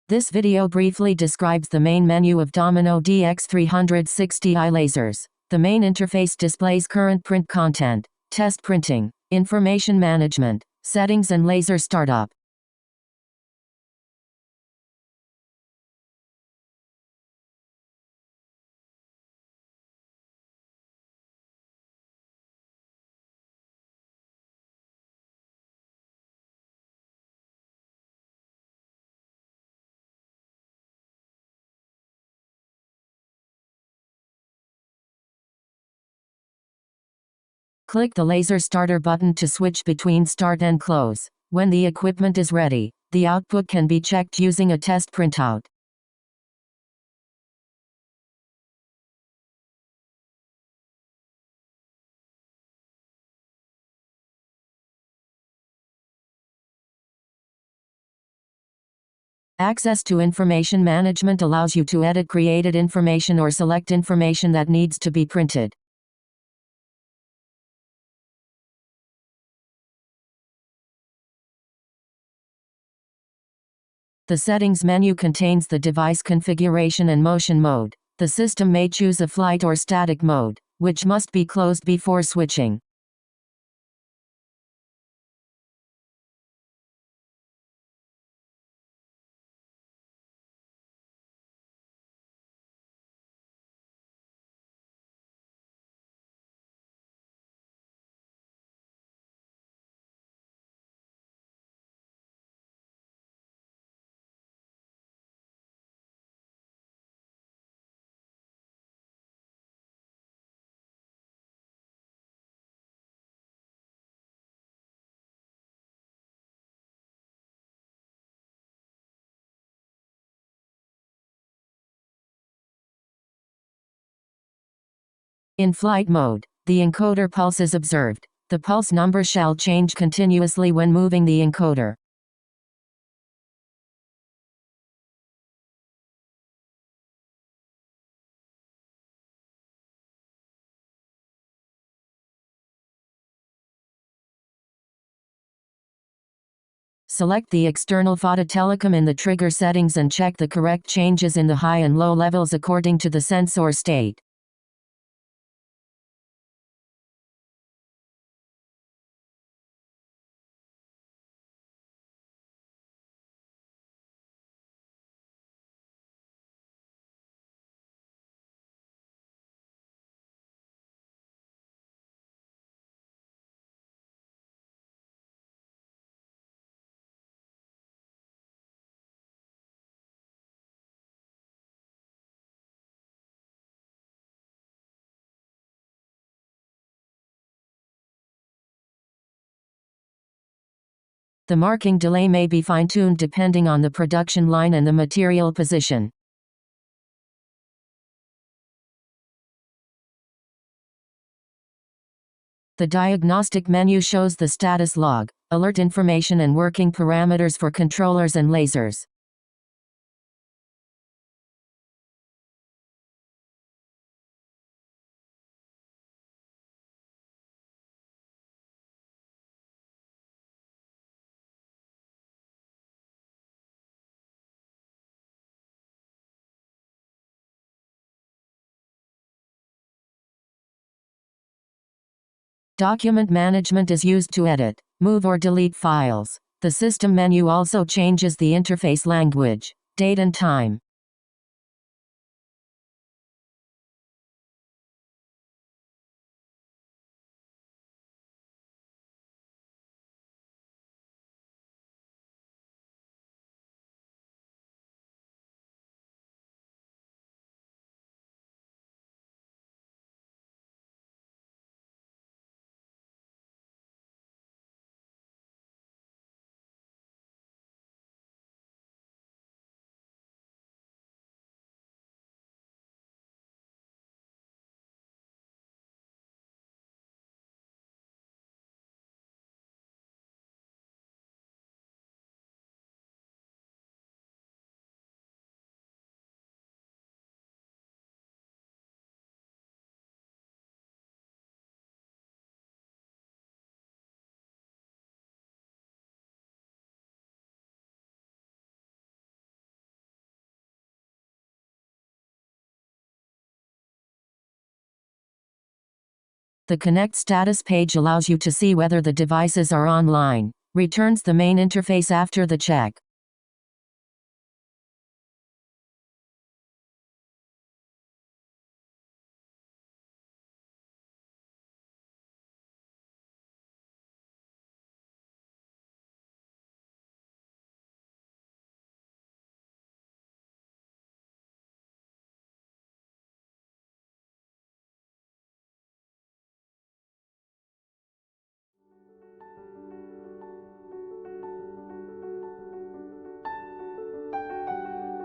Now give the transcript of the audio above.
This video briefly describes the main menu of Domino DX360i lasers. The main interface displays current print content, test printing, information management, settings and laser startup. Click the laser starter button to switch between start and close. When the equipment is ready, the output can be checked using a test printout. Access to information management allows you to edit created information or select information that needs to be printed. The settings menu contains the device configuration and motion mode. The system may choose a flight or static mode, which must be closed before switching. In flight mode, the encoder pulse is observed. The pulse number shall change continuously when moving the encoder. Select the external phototelecom in the trigger settings and check the correct changes in the high and low levels according to the sensor state. The marking delay may be fine-tuned depending on the production line and the material position. The diagnostic menu shows the status log, alert information and working parameters for controllers and lasers. Document management is used to edit, move or delete files. The system menu also changes the interface language, date and time. The Connect status page allows you to see whether the devices are online. Returns the main interface after the check.